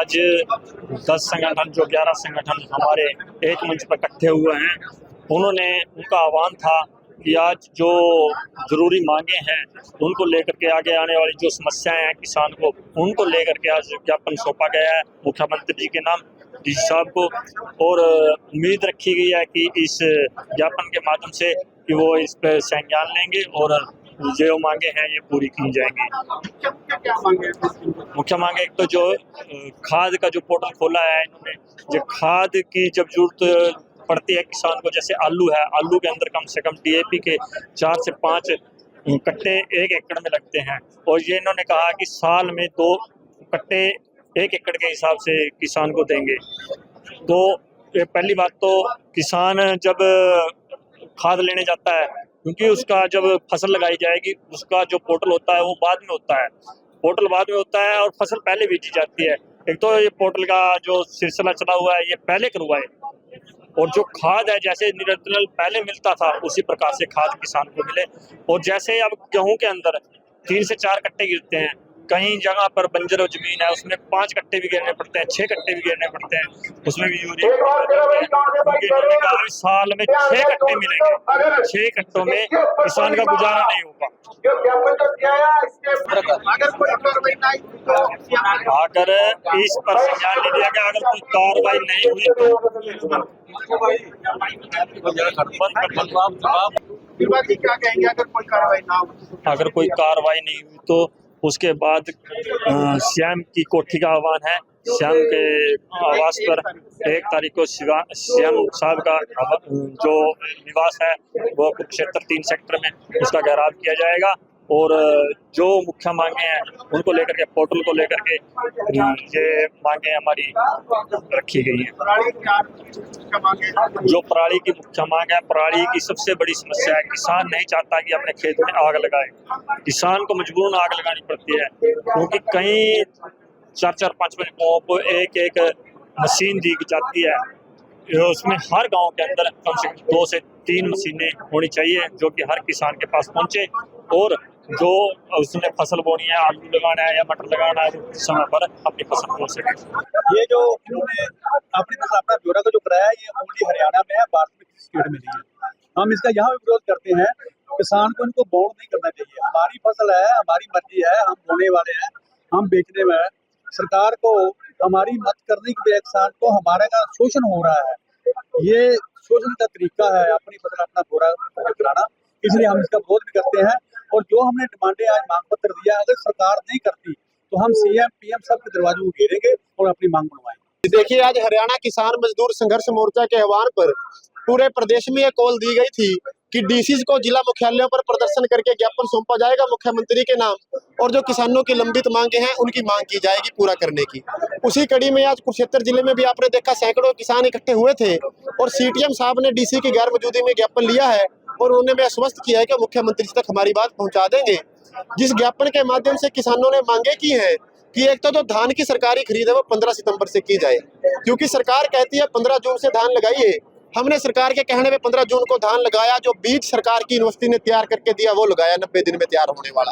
आज 10 संगठन जो 11 संगठन हमारे एक मंच पर इकट्ठे हुए हैं, उन्होंने उनका आह्वान था कि आज जो ज़रूरी मांगे हैं उनको लेकर के आगे आने वाली जो समस्याएं हैं किसान को, उनको लेकर के आज ज्ञापन सौंपा गया है मुख्यमंत्री जी के नाम डीसी साहब को। और उम्मीद रखी गई है कि इस ज्ञापन के माध्यम से कि वो इस पर संज्ञान लेंगे और जो मांगे हैं ये पूरी की जाएंगी। मुख्य मांगे एक तो जो खाद का जो पोर्टल खोला है इन्होंने, जो खाद की जब जरूरत पड़ती है किसान को, जैसे आलू है, आलू के अंदर कम से कम DAP के 4 से 5 कट्टे 1 एकड़ में लगते हैं, और ये इन्होंने कहा कि साल में 2 कट्टे 1 एकड़ के हिसाब से किसान को देंगे। तो पहली बात तो किसान जब खाद लेने जाता है, क्योंकि उसका जब फसल लगाई जाएगी उसका जो पोर्टल होता है वो बाद में होता है, पोर्टल बाद में होता है और फसल पहले बीजी जाती है। एक तो ये पोर्टल का जो सिलसिला चला हुआ है ये पहले करवाए, और जो खाद है जैसे निरंतर पहले मिलता था उसी प्रकार से खाद किसान को मिले। और जैसे अब गेहूं के अंदर 3 से 4 कट्टे गिरते हैं, कहीं जगह पर बंजर जमीन है उसमें 5 कट्टे भी गिरने पड़ते हैं, 6 कट्टे भी गिरने पड़ते हैं, उसमें भी यूरिया साल में 6 कट्टे मिलेंगे। 6 कट्टों में किसान का गुजारा नहीं होगा। अगर इस पर संज्ञान नहीं लिया गया, अगर कोई कार्रवाई नहीं हुई तो क्या कहेंगे अगर कोई कार्रवाई ना हो? अगर कोई कार्रवाई नहीं हुई तो उसके बाद सीएम की कोठी का आह्वान है। सीएम के आवास पर 1 तारीख को सीएम साहब का जो निवास है वो कुरुक्षेत्र 3 सेक्टर में उसका घेराव किया जाएगा, और जो मुख्य मांगे हैं उनको लेकर के, पोर्टल को लेकर के ये मांगे हमारी रखी गई है। जो पराली की मुख्य मांग है, पराली की सबसे बड़ी समस्या है, किसान नहीं चाहता कि अपने खेत में आग लगाए, किसान को मजबूरन आग लगानी पड़ती है, क्योंकि कई 4-4, 5-5 गाँव को एक मशीन दी जाती है। उसमें हर गांव के अंदर कम से कम 2 से 3 मशीनें होनी चाहिए जो कि हर किसान के पास पहुंचे, और जो उसने फसल बोनी है, आलू लगाना है या मटर लगाना है, वो समय पर अपनी फसल बो सके। ये जो इन्होंने अपना ब्यौरा का जो कराया है, ये ओनली हरियाणा में है, भारत में किसी स्टेट में नहीं है। हम इसका यहाँ भी विरोध करते हैं, किसान को इनको बाउंड नहीं करना चाहिए। हमारी फसल है, हमारी मर्जी है, हम बोने वाले हैं, हम बेचने में है। सरकार को हमारी मत करने की बजाय किसान को हमारे का शोषण हो रहा है, ये शोषण का तरीका है अपनी फसल अपना बोरा कराना, इसलिए हम इसका विरोध भी करते हैं। और जो हमने डिमांडें आज मांग पत्र दिया, अगर सरकार नहीं करती तो हम CM PM सबके दरवाजे को घेरेंगे और अपनी मांग बनवाएंगे। देखिए, आज हरियाणा किसान मजदूर संघर्ष मोर्चा के आह्वान पर पूरे प्रदेश में यह कॉल दी गई थी कि DCs को जिला मुख्यालयों पर प्रदर्शन करके ज्ञापन सौंपा जाएगा मुख्यमंत्री के नाम, और जो किसानों की लंबित मांगे हैं उनकी मांग की जाएगी पूरा करने की। उसी कड़ी में आज कुरुक्षेत्र जिले में भी आपने देखा सैकड़ों किसान इकट्ठे हुए थे, और CTM साहब ने DC की गैर मौजूदगी में ज्ञापन लिया है, और उन्होंने भी आश्वस्त किया है कि मुख्यमंत्री तक हमारी बात पहुंचा देंगे। जिस ज्ञापन के माध्यम से किसानों ने मांगे की है कि एक तो जो धान की सरकारी खरीद है वो 15 सितंबर से की जाए, क्योंकि सरकार कहती है 15 जून से धान लगाइए। हमने सरकार के कहने पे 15 जून को धान लगाया, जो बीज सरकार की यूनिवर्सिटी ने तैयार करके दिया वो लगाया, 90 दिन में तैयार होने वाला,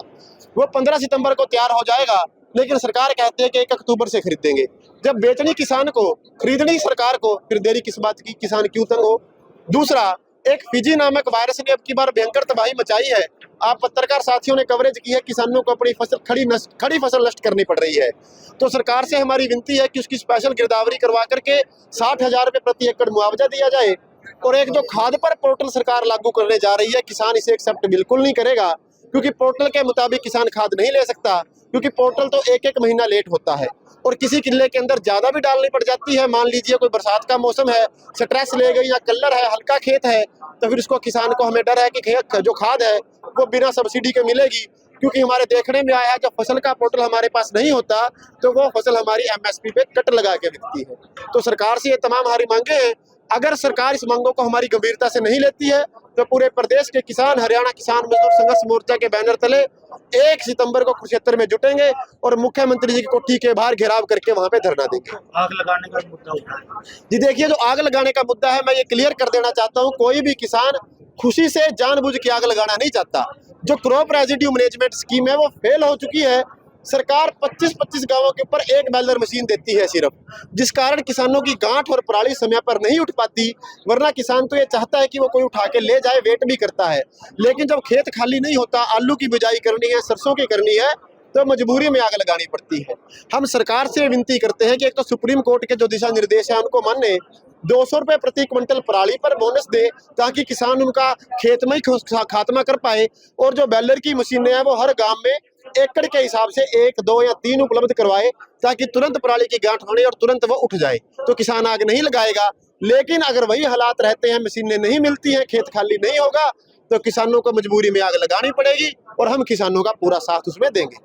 वो 15 सितंबर को तैयार हो जाएगा, लेकिन सरकार कहती है कि 1 अक्टूबर से खरीदेंगे। जब बेचनी किसान को, खरीदनी सरकार को, फिर देरी किस बात की, किसान क्यों तंग हो? दूसरा, एक फिजी नामक वायरस ने अब की बार भयंकर तबाही मचाई है। आप पत्रकार साथियों ने कवरेज की है, किसानों को अपनी फसल खड़ी फसल नष्ट करनी पड़ रही है। तो सरकार से हमारी विनती है कि उसकी स्पेशल गिरदावरी करवा करके 60,000 रुपये प्रति एकड़ मुआवजा दिया जाए। और एक जो खाद पर पोर्टल सरकार लागू करने जा रही है, किसान इसे एक्सेप्ट बिल्कुल नहीं करेगा, क्योंकि पोर्टल के मुताबिक किसान खाद नहीं ले सकता, क्योंकि पोर्टल तो 1-1 महीना लेट होता है, और किसी किले के अंदर ज्यादा भी डालनी पड़ जाती है। मान लीजिए कोई बरसात का मौसम है, स्ट्रेस ले गई या कलर है, हल्का खेत है, तो फिर उसको किसान को हमें डर है कि जो खाद है वो बिना सब्सिडी के मिलेगी, क्योंकि हमारे देखने में आया है जब फसल का पोर्टल हमारे पास नहीं होता तो वो फसल हमारी MSP पे कट लगा के बिकती है। तो सरकार से ये तमाम हमारी मांगे हैं। अगर सरकार इस मांगों को हमारी गंभीरता से नहीं लेती है तो पूरे प्रदेश के किसान हरियाणा किसान मजदूर संघर्ष मोर्चा के बैनर तले 1 सितंबर को कुरुक्षेत्र में जुटेंगे और मुख्यमंत्री जी की कोठी के बाहर घेराव करके वहां पे धरना देंगे। आग लगाने का मुद्दा उठा है जी, देखिए, जो आग लगाने का मुद्दा है, मैं ये क्लियर कर देना चाहता हूँ, कोई भी किसान खुशी से जानबूझ के आग लगाना नहीं चाहता। जो क्रॉप रेजिड्यू मैनेजमेंट स्कीम है वो फेल हो चुकी है, सरकार 25-25 गांवों के ऊपर एक बैलर मशीन देती है सिर्फ, जिस कारण किसानों की गांठ और पराली समय पर नहीं उठ पाती। वरना किसान तो ये चाहता है कि वो कोई उठा के ले जाए, वेट भी करता है, लेकिन जब खेत खाली नहीं होता, आलू की बिजाई करनी है, सरसों की करनी है, तो मजबूरी में आग लगानी पड़ती है। हम सरकार से विनती करते हैं कि एक तो सुप्रीम कोर्ट के जो दिशा निर्देश है उनको माने, 200 रुपये प्रति क्विंटल पराली पर बोनस दे, ताकि किसान उनका खेत में ही खात्मा कर पाए। और जो बैलर की मशीनें हैं वो हर गांव में एकड़ के हिसाब से 1, 2 या 3 उपलब्ध करवाए, ताकि तुरंत पराली की गांठ होने और तुरंत वो उठ जाए, तो किसान आग नहीं लगाएगा। लेकिन अगर वही हालात रहते हैं, मशीनें नहीं मिलती हैं, खेत खाली नहीं होगा, तो किसानों को मजबूरी में आग लगानी पड़ेगी और हम किसानों का पूरा साथ उसमें देंगे।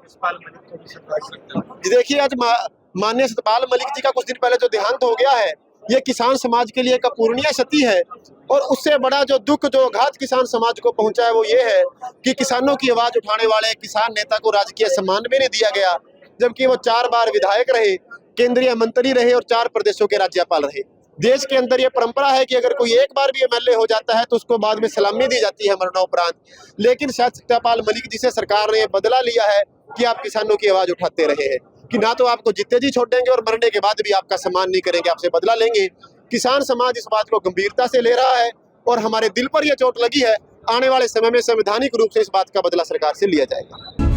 जी देखिए, आज माननीय सतपाल मलिक जी का कुछ दिन पहले जो देहांत हो गया है, ये किसान समाज के लिए एक अपूरणीय क्षति है। और उससे बड़ा जो दुख, जो आघात किसान समाज को पहुंचा है, वो ये है कि किसानों की आवाज उठाने वाले किसान नेता को राजकीय सम्मान भी नहीं दिया गया, जबकि वो 4 बार विधायक रहे, केंद्रीय मंत्री रहे और 4 प्रदेशों के राज्यपाल रहे। देश के अंदर ये परंपरा है कि अगर कोई एक बार भी एमएलए हो जाता है तो उसको बाद में सलामी दी जाती है मरणोपरांत। लेकिन शायद सत्यपाल मलिक जी से सरकार ने बदला लिया है कि आप किसानों की आवाज उठाते रहे हैं, कि ना तो आपको जीते जी छोड़ेंगे और मरने के बाद भी आपका सम्मान नहीं करेंगे, आपसे बदला लेंगे। किसान समाज इस बात को गंभीरता से ले रहा है और हमारे दिल पर यह चोट लगी है। आने वाले समय में संवैधानिक रूप से इस बात का बदला सरकार से लिया जाएगा।